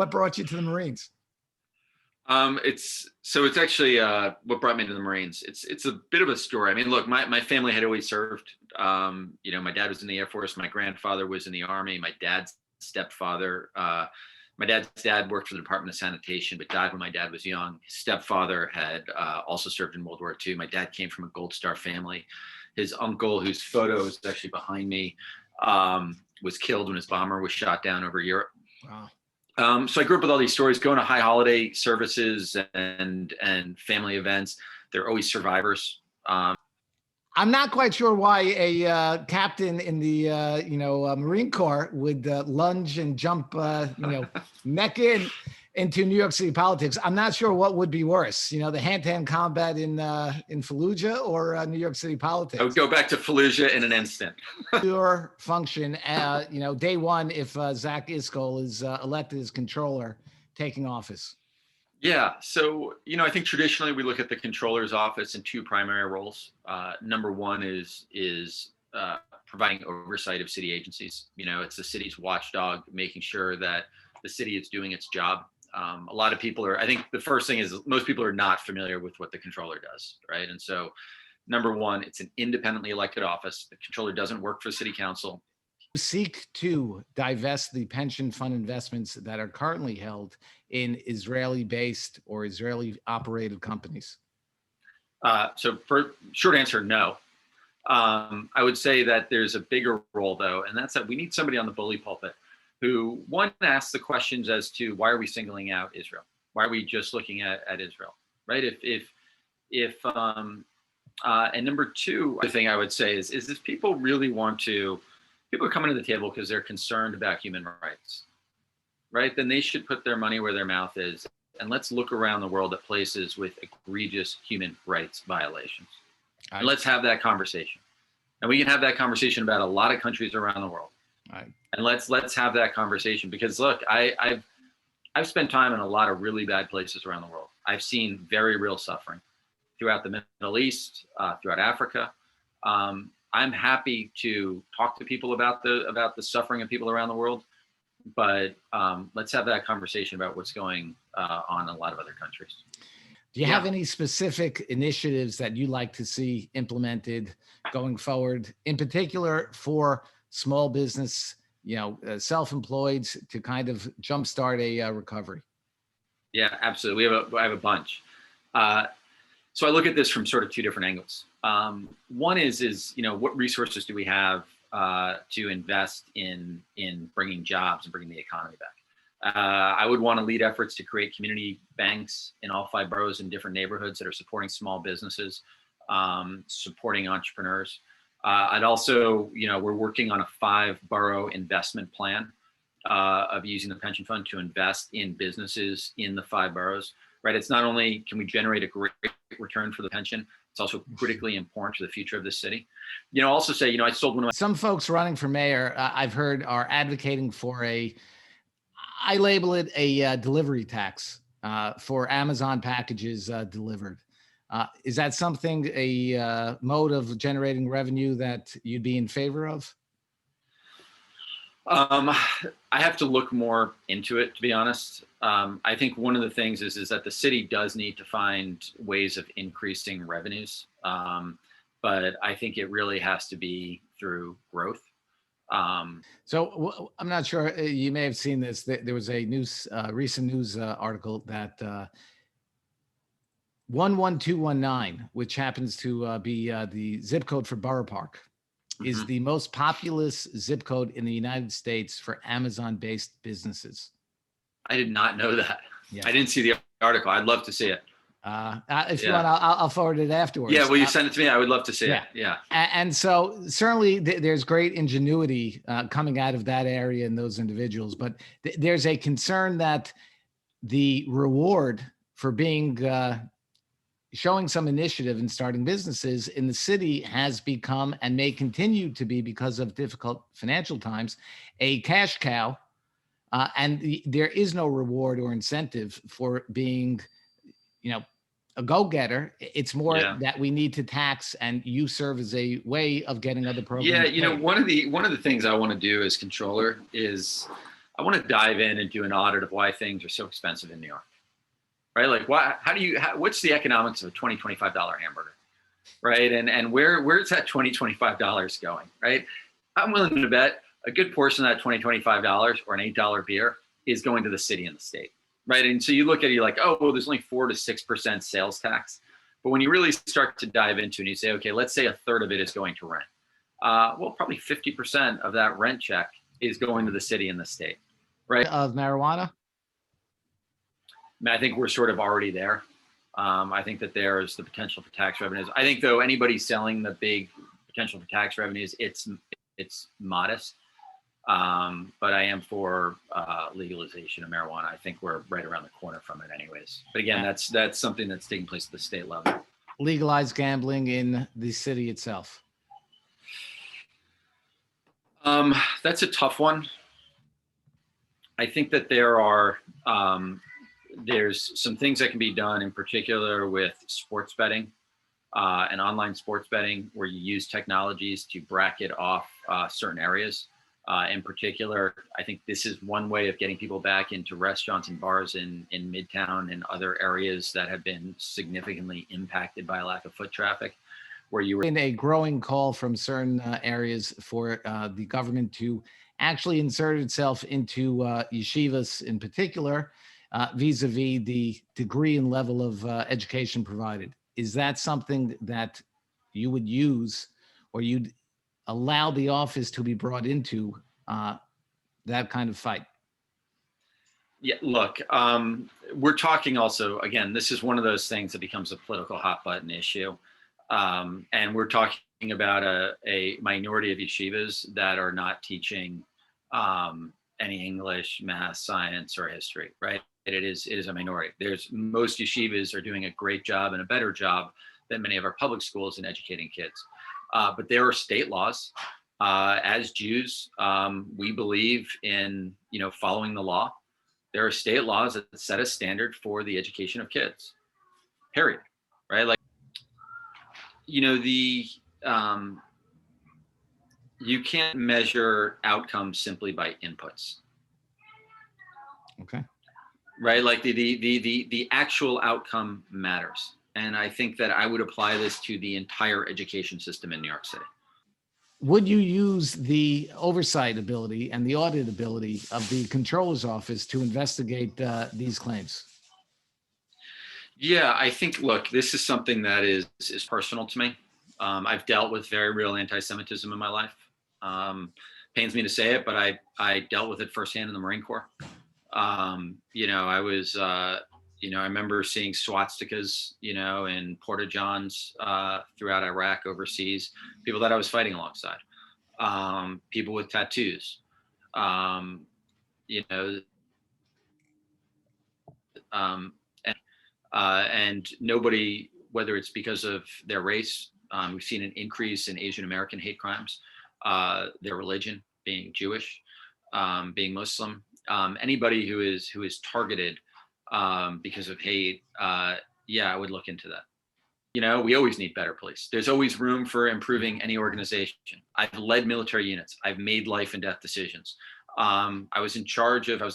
What brought you to the Marines? It's actually what brought me to the Marines. It's a bit of a story. I mean, look, my family had always served. My dad was in the Air Force. My grandfather was in the Army. My dad's stepfather, my dad's dad worked for the Department of Sanitation, but died when my dad was young. His stepfather had also served in World War II. My dad came from a Gold Star family. His uncle, whose photo is actually behind me, was killed when his bomber was shot down over Europe. Wow. So I grew up with all these stories, going to high holiday services and family events. There are always survivors. I'm not quite sure why a captain in the Marine Corps would lunge and jump neck into New York City politics. I'm not sure what would be worse, the hand-to-hand combat in Fallujah or New York City politics. I would go back to Fallujah in an instant. Your function, day one, if Zach Iscol is elected as controller, taking office. Yeah. So, I think traditionally we look at the controller's office in two primary roles. Number one is providing oversight of city agencies. It's the city's watchdog, making sure that the city is doing its job. A lot of people I think the first thing is most people are not familiar with what the controller does, right? And so number one, it's an independently elected office. The controller doesn't work for the city council. Seek to divest the pension fund investments that are currently held in Israeli-based or Israeli-operated companies? So for short answer, no. I would say that there's a bigger role, though, and that's that we need somebody on the bully pulpit who, one, asks the questions as to why are we singling out Israel? Why are we just looking at Israel, right? And number two, the thing I would say is if people really want to, people are coming to the table because they're concerned about human rights, right? Then they should put their money where their mouth is. And let's look around the world at places with egregious human rights violations. And let's have that conversation. And we can have that conversation about a lot of countries around the world. Right. And let's have that conversation because look, I've spent time in a lot of really bad places around the world. I've seen very real suffering throughout the Middle East, throughout Africa. I'm happy to talk to people about the suffering of people around the world, but let's have that conversation about what's going on in a lot of other countries. Do you have any specific initiatives that you like to see implemented going forward, in particular for small business, self-employed, to kind of jumpstart a recovery? Yeah, absolutely. I have a bunch. So I look at this from sort of two different angles. One is what resources do we have to invest in bringing jobs and bringing the economy back? I would want to lead efforts to create community banks in all 5 boroughs in different neighborhoods that are supporting small businesses, supporting entrepreneurs. I'd also, we're working on a 5-borough investment plan of using the pension fund to invest in businesses in the 5 boroughs. Right? It's not only can we generate a great return for the pension, it's also critically important to the future of the city. I'll also say, I sold one of my... Some folks running for mayor, I've heard, are advocating for I label it a delivery tax for Amazon packages delivered. Is that something, a mode of generating revenue that you'd be in favor of? I have to look more into it, to be honest. I think one of the things is that the city does need to find ways of increasing revenues. But I think it really has to be through growth. So I'm not sure, you may have seen this. There was a recent news article that 11219, which happens to be the zip code for Borough Park, is the most populous zip code in the United States for Amazon-based businesses. I did not know that. Yeah. I didn't see the article. I'd love to see it. If you want, I'll forward it afterwards. Yeah, will you send it to me? I would love to see it. Yeah. And so certainly there's great ingenuity coming out of that area and those individuals, but there's a concern that the reward for being showing some initiative and starting businesses in the city has become, and may continue to be because of difficult financial times, a cash cow. And there is no reward or incentive for being, a go-getter. It's more that we need to tax, and you serve as a way of getting other programs. Yeah, one of the things I want to do as controller is I want to dive in and do an audit of why things are so expensive in New York, right? Like, what's the economics of a $20, $25 hamburger, right? And where's that $20, $25 going, right? I'm willing to bet a good portion of that $20, $25 or an $8 beer is going to the city and the state, right? And so you look at it, you're like, oh, well, there's only 4 to 6% sales tax. But when you really start to dive into it and you say, okay, let's say a third of it is going to rent. Well, probably 50% of that rent check is going to the city and the state, right? Of marijuana? I think we're sort of already there. I think that there is the potential for tax revenues. I think, though, anybody selling the big potential for tax revenues, it's modest. But I am for legalization of marijuana. I think we're right around the corner from it anyways. But again, that's something that's taking place at the state level. Legalize gambling in the city itself. That's a tough one. I think that there's some things that can be done, in particular with sports betting and online sports betting, where you use technologies to bracket off certain areas. In particular, I think this is one way of getting people back into restaurants and bars in Midtown and other areas that have been significantly impacted by a lack of foot traffic, where you were in a growing call from certain areas for the government to actually insert itself into yeshivas in particular, vis-a-vis the degree and level of education provided. Is that something that you would use, or you'd allow the office to be brought into that kind of fight? Yeah, look, we're talking also, again, this is one of those things that becomes a political hot button issue. And we're talking about a minority of yeshivas that are not teaching any English, math, science, or history, right? It is a minority. Most yeshivas are doing a great job and a better job than many of our public schools in educating kids. But there are state laws. As Jews, we believe in, following the law. There are state laws that set a standard for the education of kids, period, right? Like, you can't measure outcomes simply by inputs. Okay. Right, like the actual outcome matters. And I think that I would apply this to the entire education system in New York City. Would you use the oversight ability and the audit ability of the Comptroller's office to investigate these claims? Yeah, I think, look, this is something that is personal to me. I've dealt with very real anti-Semitism in my life. Pains me to say it, but I dealt with it firsthand in the Marine Corps. I was, I remember seeing swastikas, in porta-johns throughout Iraq, overseas, people that I was fighting alongside, people with tattoos, and nobody, whether it's because of their race, we've seen an increase in Asian American hate crimes, their religion, being Jewish, being Muslim. Anybody who is targeted because of hate, I would look into that. We always need better police. There's always room for improving any organization. I've led military units. I've made life and death decisions. I was the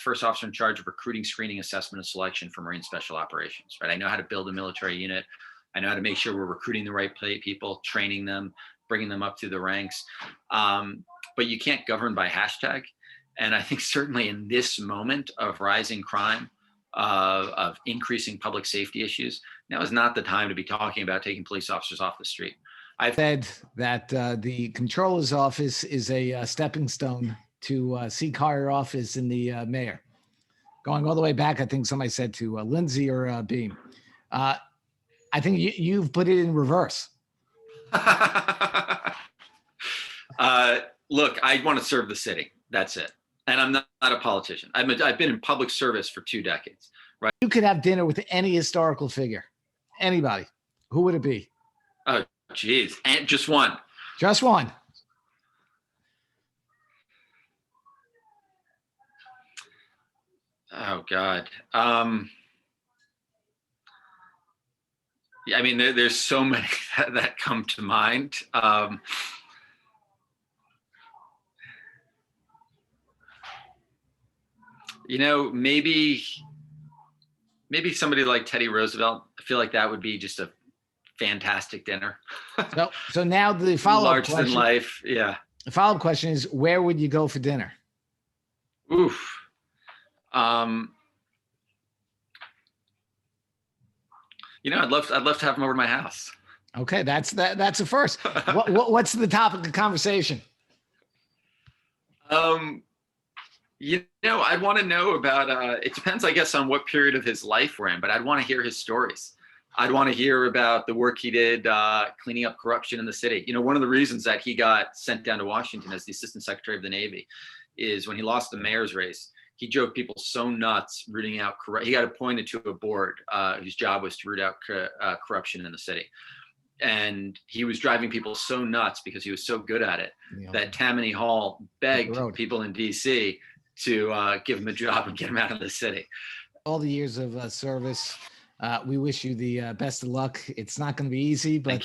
first officer in charge of recruiting, screening, assessment, and selection for Marine Special Operations, right? I know how to build a military unit. I know how to make sure we're recruiting the right people, training them, bringing them up through the ranks. But you can't govern by hashtag. And I think certainly in this moment of rising crime, of increasing public safety issues, now is not the time to be talking about taking police officers off the street. I've said that the Comptroller's office is a stepping stone to seek higher office in the mayor. Going all the way back, I think somebody said to Lindsay or Beam. I think you've put it in reverse. Look, I want to serve the city. That's it. And I'm not a politician. I've been in public service for 2 decades, right? You could have dinner with any historical figure, anybody. Who would it be? Oh, geez. And just one. Just one. Oh, God. I mean, there's so many that come to mind. Maybe somebody like Teddy Roosevelt. I feel like that would be just a fantastic dinner. So now the follow-up Larger than question, life. Yeah. the follow-up question is, where would you go for dinner? Oof. I'd love to have him over to my house. Okay, that's a first. What's the topic of conversation? I'd want to know about, it depends, I guess, on what period of his life we're in, but I'd want to hear his stories. I'd want to hear about the work he did cleaning up corruption in the city. One of the reasons that he got sent down to Washington as the Assistant Secretary of the Navy is when he lost the mayor's race, he drove people so nuts rooting out he got appointed to a board whose job was to root out corruption in the city. And he was driving people so nuts because he was so good at it that Tammany Hall begged people in DC to give him a job and get him out of the city. All the years of service, we wish you the best of luck. It's not going to be easy, but